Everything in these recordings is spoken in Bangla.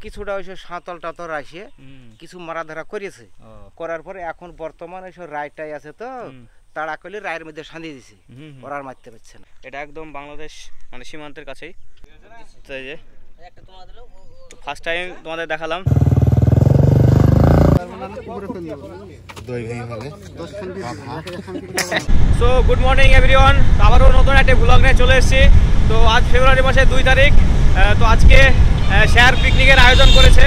কিছুটা ওইসব সাঁতল টাতল আসে কিছু মারা ধরা করেছে, করার পরে এখন বর্তমানে ওইসব রায়টাই আছে তো তাড়া করলে রায়ের মধ্যে সাঁধিয়ে দিছে, ওরা আর মারতে পারছে না। এটা একদম বাংলাদেশ মানে সীমান্তের কাছেই। তো এই যে ফার্স্ট টাইম তোমাদের দেখালাম। সো গুড মর্নিং এভরিওয়ান, আবারও নতুন একটা ব্লগ নিয়ে চলে এসেছি। তো আজ ফেব্রুয়ারি মাসের 2 তারিখ। তো আজকে শেয়ার পিকনিকের আয়োজন করেছে,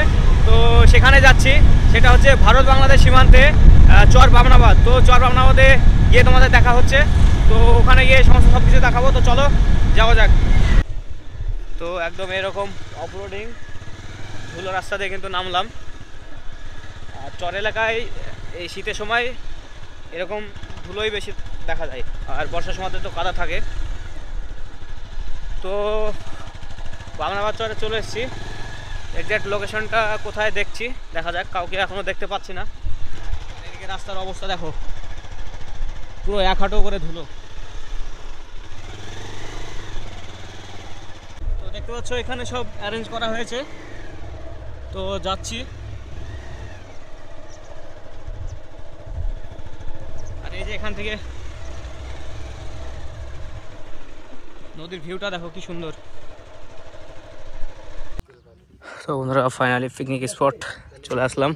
তো সেখানে যাচ্ছি। সেটা হচ্ছে ভারত বাংলাদেশ সীমান্তে চর বামনাবাদ। তো চর বামনাবাদে গিয়ে তোমাদের দেখা হচ্ছে, তো ওখানে গিয়ে সমস্ত সব কিছু দেখাবো। তো চলো যাওয়া যাক। তো একদম এরকম অফরোডিং ধুলো রাস্তা দিয়ে কিন্তু নামলাম। আর চর এলাকায় এই শীতের সময় এরকম ধুলোই বেশি দেখা যায়, আর বর্ষার সময় তো কাদা থাকে। তো বামনাবাদ চরে চলে এসেছি। এক্স্যাক্ট লোকেশনটা কোথায় দেখছি, দেখা যাক। কাউকে এখনও দেখতে পাচ্ছি না। এদিকে রাস্তার অবস্থা দেখো, পুরো 1 হাঁটু করে ধুলো। তো দেখতে পাচ্ছ এখানে সব অ্যারেঞ্জ করা হয়েছে, তো যাচ্ছি। আর এই যে এখান থেকে নদীর ভিউটা দেখো কি সুন্দর। তো বন্ধুরা ফাইনালি পিকনিক স্পট চলে আসলাম।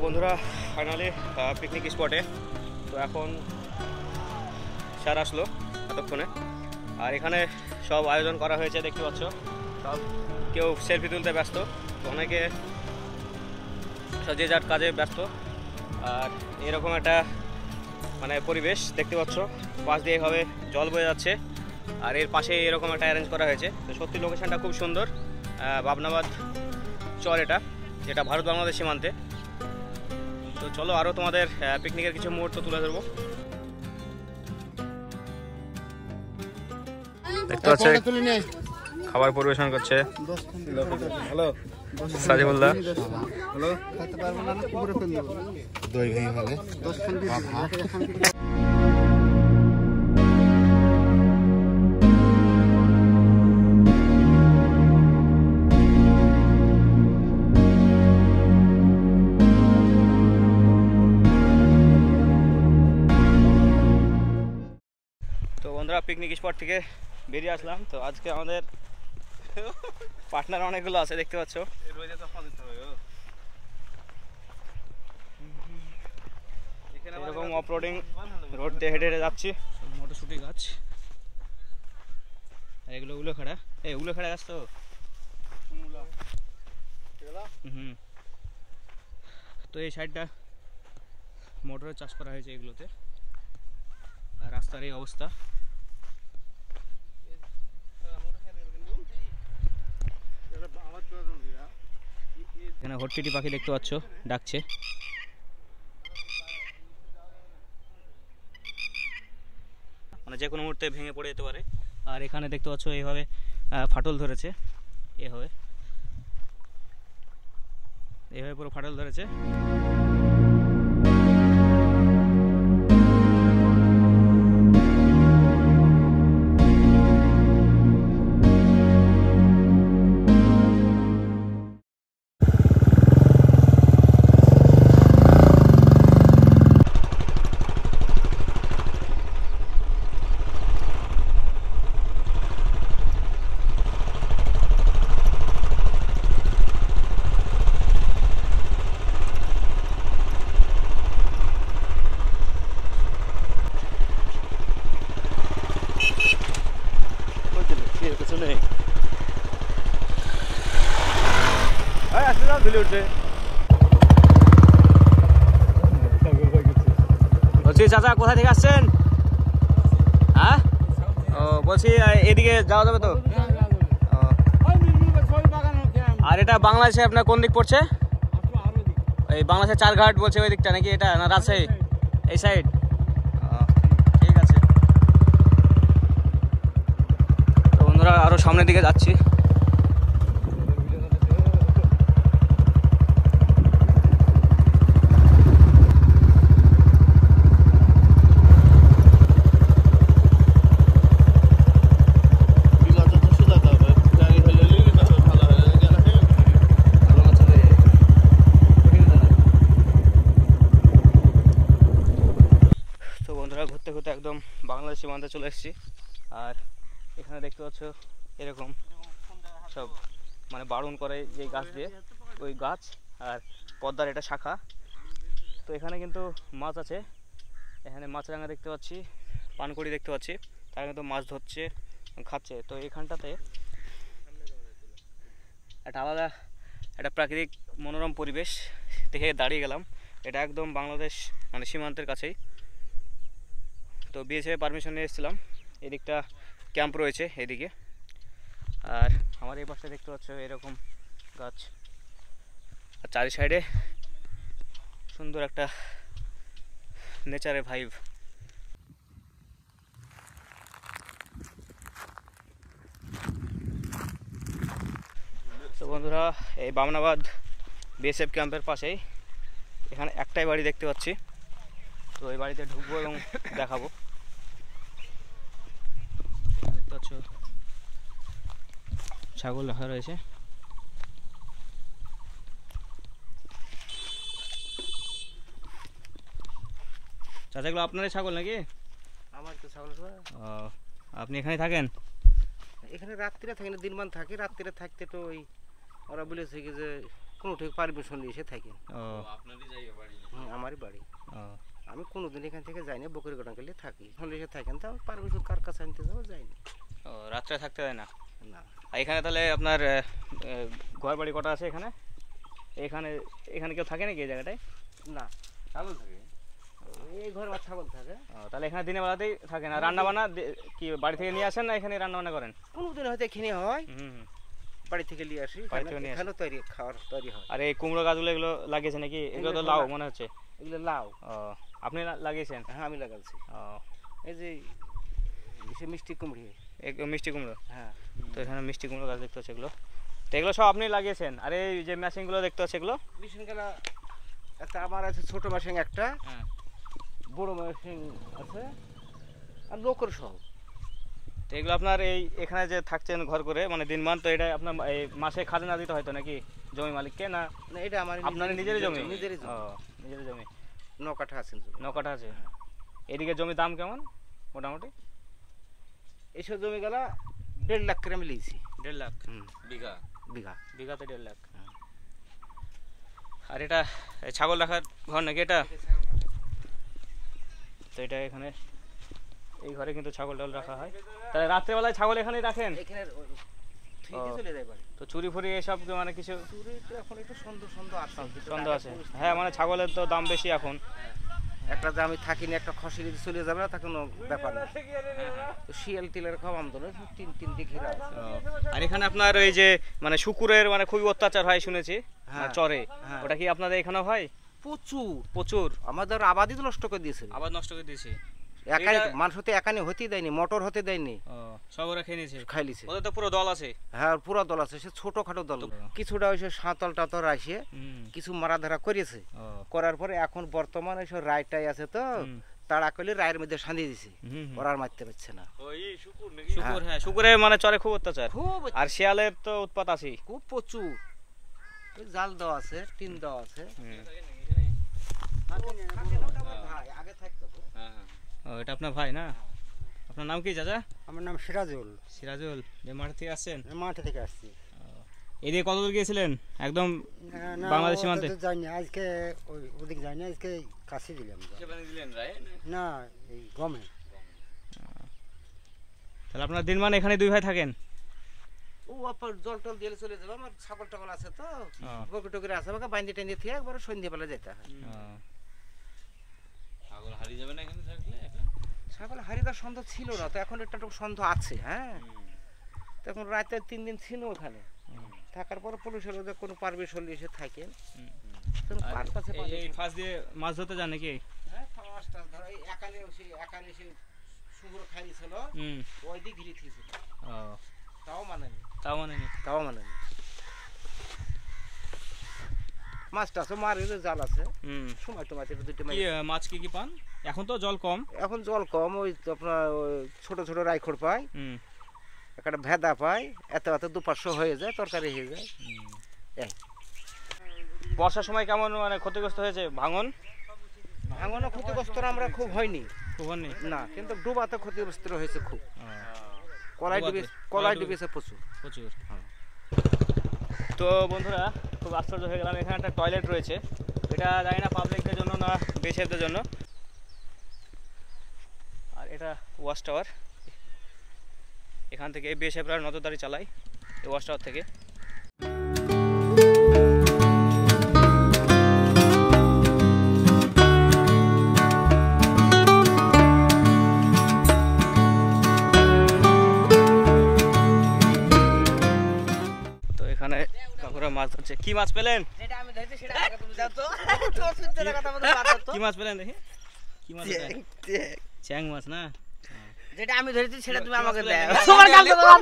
বন্ধুরা ফাইনালি পিকনিক স্পটে। তো এখন স্যার আসলো এতক্ষণে, আর এখানে সব আয়োজন করা হয়েছে দেখতে পাচ্ছ। সব কেউ সেলফি তুলতে ব্যস্ত, তো অনেকে যে যার কাজে ব্যস্ত। আর এরকম একটা মানে পরিবেশ দেখতে পাচ্ছ, পাশ দিয়ে এভাবে জল বয়ে যাচ্ছে, আর এর পাশে এরকম একটা অ্যারেঞ্জ করা হয়েছে। তো সত্যি লোকেশনটা খুব সুন্দর। বামনাবাদ চর এটা ভারত বাংলাদেশ সীমান্তে। তো চলো আরও তোমাদের পিকনিকের কিছু মুহূর্ত তুলে ধরবো। দেখতে পাচ্ছে খাবার পরিবেশন করছে সাজিবুল্লাহ। পিকনিক স্পট থেকে বেরিয়ে আসলাম। তো আজকে আমাদের পার্টনার অনেকগুলো আছে দেখতে পাচ্ছ। এরকম অফরোডিং রোড দিয়ে হেঁটে হেঁটে যাচ্ছি। মটরশুটি গাছ, এগুলো উলোখাড়া, উলোখাড়া গাছ। তো তো এই সাইডটা মোটরের চাষ করা হয়েছে এগুলোতে। আর রাস্তার এই অবস্থা। এখানে হটটিটি পাখি দেখতে পাচ্ছ, ডাকছে। মানে যে কোনো মুহূর্তে ভেঙে পড়ে যেতে পারে। আর এখানে দেখতে পাচ্ছ এইভাবে ফাটল ধরেছে, এভাবে পুরো ফাটল ধরেছে। ধুলে উঠবে। চাচা কোথা থেকে আসছেন? হ্যাঁ, ও বলছি এদিকে যাওয়া যাবে তো? আর এটা বাংলাদেশে আপনার কোন দিক পড়ছে? এই বাংলাদেশের চারঘাট বলছে ওই দিকটা নাকি? এটা না রাজশাহী এই সাইড? ঠিক আছে। তো বন্ধুরা আরো সামনের দিকে যাচ্ছি। ঘুরতে ঘুরতে একদম বাংলাদেশ সীমান্তে চলে এসেছি। আর এখানে দেখতে পাচ্ছ এরকম সব মানে বারণ করে যে গাছ দিয়ে, ওই গাছ আর পদ্মার এটা শাখা। তো এখানে কিন্তু মাছ আছে, এখানে মাছরাঙা দেখতে পাচ্ছি, পানকড়ি দেখতে পাচ্ছি, তারা কিন্তু মাছ ধরছে খাচ্ছে। তো এইখানটাতে একটা আলাদা একটা প্রাকৃতিক মনোরম পরিবেশ দেখে দাঁড়িয়ে গেলাম। এটা একদম বাংলাদেশ মানে সীমান্তের কাছেই। তো বিএসএফ পারমিশন নিয়ে এসেছিলাম। এদিকটা ক্যাম্প রয়েছে এদিকে, আর আমার এই পাশে দেখতে পাচ্ছ এরকম গাছ, আর চারি সাইডে সুন্দর একটা নেচারের ভাইব। তো বন্ধুরা এই বামনাবাদ বিএসএফ ক্যাম্পের পাশেই এখানে একটাই বাড়ি দেখতে পাচ্ছি। তো এই বাড়িতে ঢুকবো এবং দেখাবো। দেখতে পাচ্ছ ছাগল রাখা রয়েছে। চাচা এগুলো আপনারই ছাগল নাকি? আমার তো ছাগল। আপনি এখানে থাকেন? এখানে রাত্রিরে থাকি না, দিনমান থাকি। রাত্রিরে থাকতে তো ওই ওরা বলেছে কি যে কোনো ঠিক পারমিশন নিয়ে এসে থাকেন। আমারই বাড়ি। আমি কোনোদিন এখান থেকে যাইনি, বকরিঘাটা গেলে থাকি, হলে এসে থাকেন। তা পারমিশন কার কাছে আনতে যাবো, যাইনি। ও রাত্রে থাকতে হয় না? না। এখানে তাহলে আপনার ঘর বাড়ি কটা আছে এখানে? এখানে এখানে কেউ থাকে নাকি এই জায়গাটায়? না, ছাগল থাকে এই ঘর, আর ছাগল থাকে। তাহলে এখানে দিনের বেলাতেই থাকে না? রান্না বান্না কি বাড়ি থেকে নিয়ে আসেন না এখানে রান্না বান্না করেন? কোনোদিন হয়তো এখানে হয়, বাড়ি থেকে নিয়ে আসি, এখানেও তৈরি খাওয়ার তৈরি হয়। আর এই কুমড়ো গাছগুলো এগুলো লাগিয়েছে নাকি? এগুলো তো লাউ মনে হচ্ছে। এগুলো লাউ। আপনি লাগিয়েছেন? হ্যাঁ আমি লাগাচ্ছি। এই যে মিষ্টি কুমড়ি, মিষ্টি কুমড়ো। হ্যাঁ, তো এখানে মিষ্টি কুমড়ো গাছ দেখতে হচ্ছে এগুলো। তো এগুলো সব আপনি লাগিয়েছেন? আর এই যে মেশিনগুলো দেখতে হচ্ছে এগুলো? মেশিনগুলো একটা আমার আছে, ছোট মেশিন একটা, বড় মেশিন আছে, আর লোকের সব। তো এগুলো আপনার এই এখানে যে থাকছেন ঘর করে মানে দিনমান, তো এটা আপনার এই মাসে খাজনা দিতে হয়তো নাকি জমি মালিককে? না এটা আমার আপনার নিজেরই জমি? নিজেরই জমি। নিজের জমি। 9 কাঠা আছে। 9 কাঠা আছে। এদিকে জমির দাম কেমন মোটামুটি? এইসব জমি গেলা 1.5 লাখ করে আমি লিয়েছি। 1.5 লাখ বিঘা? বিঘাতে 1.5 লাখ। আর এটা ছাগল রাখার ঘর নাকি এটা? তো এটা এখানে এই ঘরে কিন্তু ছাগল টাগল রাখা হয়। তাহলে রাত্রেবেলায় ছাগল এখানেই রাখেন? তো চুরি ফুরি এসব মানে কিছু? এখন একটু সন্দেহ আছে। হ্যাঁ মানে ছাগলের তো দাম বেশি এখন। একটা যে আমি থাকিনি, একটা খসি যদি চলে যাবে না, তা কোনো ব্যাপার না। শিয়াল টিলের খাওয়া আমদানি 3 দিয়ে ঘেরা আছে। আর এখানে আপনার ওই যে মানে শুকুরের মানে খুবই অত্যাচার হয় শুনেছি চরে, ওটা কি আপনাদের এখানেও হয়? প্রচুর। আমাদের আবাদি তো নষ্ট করে দিয়েছে। আবাদ নষ্ট করে দিয়েছে। একাই মানুষ হতে একানি হতে দেয়নি, মোটর হতে দেয়নি, সব ওরা খেয়ে নিয়েছে, খাইলিছে। ওদের তো পুরো দল আছে। হ্যাঁ পুরো দল আছে, সে ছোটখাটো দল। কিছুটা ওই সাঁতল টাতল আসে, কিছু মারাধারা করেছে, করার পরে এখন বর্তমানে সব রায়টাই আছে, তো তাড়া করলে রায়ের মধ্যে সাঁধি দিছে, ওরা আর মারতে পারছে না। শুকুর, হ্যাঁ শুকুরে মানে চরে খুব অত্যাচার। আর শিয়ালের তো উৎপাত আছে খুব, প্রচুর। জাল দেওয়া আছে, টিন দেওয়া আছে। আগে থাকতো। এটা আপনার ভাই না? আপনার নাম কি চাচা? আমার নাম সিরাজুল। সিরাজুল, যে মাঠ থেকে আসছেন? মাঠে থেকে আসছি। এদিকে কতদূর গিয়েছিলেন? একদম বাংলাদেশ সীমান্তে? যাইনি আজকে, ওদিকে যাইনি, আজকে কাছে দিলাম। না এই গমে। তাহলে আপনার দিন মানে এখানে 2 ভাই থাকেন? ও আপনার জল টল দিয়ে চলে যাবে। আমার ছাগল টাগল আছে, তো বকরি টকরি আছে, আমাকে বাইন্দে টেন্দে থেকে একবার সন্ধ্যেবেলা যেতে হয়। ছাগল হারিয়ে সন্দেহ ছিল না, তো এখন একটা সন্দেহ আছে। হ্যাঁ, তখন রাতে 3 দিন ছিল ওখানে, থাকার পর পুলিশের ওদের কোনো পারমিশন হলে এসে থাকেন। এই ফাঁস দিয়ে মাছ ধরতে যান নাকি? হ্যাঁ, ফাঁসটা ধরো এই একালে সে সুগুলো খাইছিল, ওই দিক ঘিরে থিয়েছিল। তাও মানেনি। মাছটা আছে, মারের জাল আছে, সময় টমাতে 2টা মাছ কি পান? এখন তো জল কম, এখন জল কম। ওই আপনার ছোট ছোট রাইখড় পাই, একটা ভেদা পাই, এত 2-500 হয়ে যায়, তরকারি হয়ে যায়। বর্ষার সময় কেমন মানে ক্ষতিগ্রস্ত হয়েছে? ভাঙনও ক্ষতিগ্রস্ত আমরা খুব হয়নি না, কিন্তু ডুবাতে ক্ষতিগ্রস্ত হয়েছে খুব। কলাই ডুবেছে প্রচুর। তো বন্ধুরা, খুব আশ্চর্য হয়ে গেলাম, এখানে একটা টয়লেট রয়েছে, এটা জানি না পাবলিকদের জন্য না বেসেরদের জন্য। আর এটা ওয়াচ টাওয়ার, এখান থেকে বেসেররা নজরদারি চালায় এই ওয়াচ টাওয়ার থেকে। মাছ ধরছে। কি মাছ পেলেন? কি মাছ পেলেন দেখি? কি মাছ? চ্যাং মাছ না? যেটা আমি ধরেছি সেটা তুমি আমাকে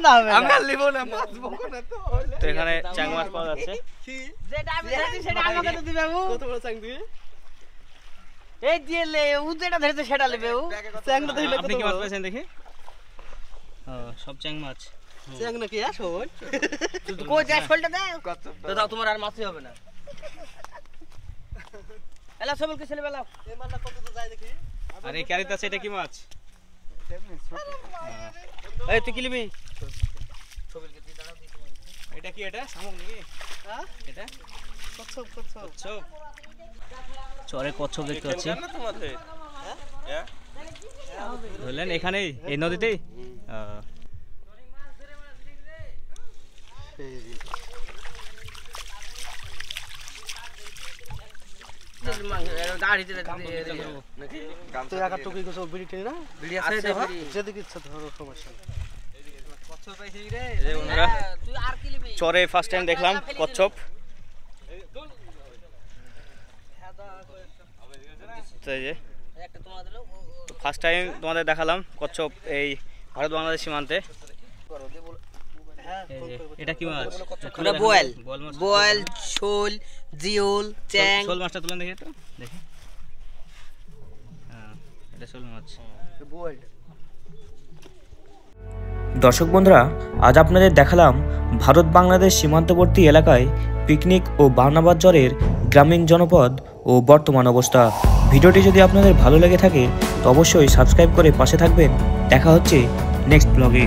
দাও। আমি আর লিব না, মাছ বকো না তো। তো এখানে চ্যাং মাছ পাওয়া যাচ্ছে। যেটা আমি ধরেছি সেটা আমাকে তো দিবে বাবু। কত বড় চ্যাং দিবে? এই দিয়ে লে, ও যেটা ধরেছে সেটা নেবে ও। চ্যাংটা ধরলে আপনি কি মাছ পেয়েছেন দেখি? সব চ্যাং মাছ। চ্যাং নাকি আসল? তুই কই যাস ফলটা দে। দাদা তোমার আর মাছই হবে না। এলা সবলকে ছেলে বেলাও। এই মাছটা কত তো যায় দেখি। আর এই ক্যারিতে আছে, এটা কি মাছ? এই তুই কি নিবি? এটা কি? এটা শামুক নাকি? হ্যাঁ, এটা কচ্ছপ। চরে কচ্ছপ দেখতে পাচ্ছি। ধরলেন এখানেই, এই নদীতেই? চরে ফার্স্ট টাইম দেখলাম কচ্ছপ। ফার্স্ট টাইম তোমাদের দেখালাম কচ্ছপ এই ভারত বাংলাদেশ সীমান্তে। এটা কি মাছ? বোয়াল, শোল, জিওল, চ্যাং। শোল মাছটা তুলেন দেখি তো, দেখি। এটা শোল মাছ। দর্শক বন্ধুরা, আজ আপনাদের দেখালাম ভারত বাংলাদেশ সীমান্তবর্তী এলাকায় পিকনিক ও বার্নাবাদ জ্বরের গ্রামীণ জনপদ ও বর্তমান অবস্থা। ভিডিওটি যদি আপনাদের ভালো লেগে থাকে তো অবশ্যই সাবস্ক্রাইব করে পাশে থাকবেন। দেখা হচ্ছে নেক্সট ব্লগে।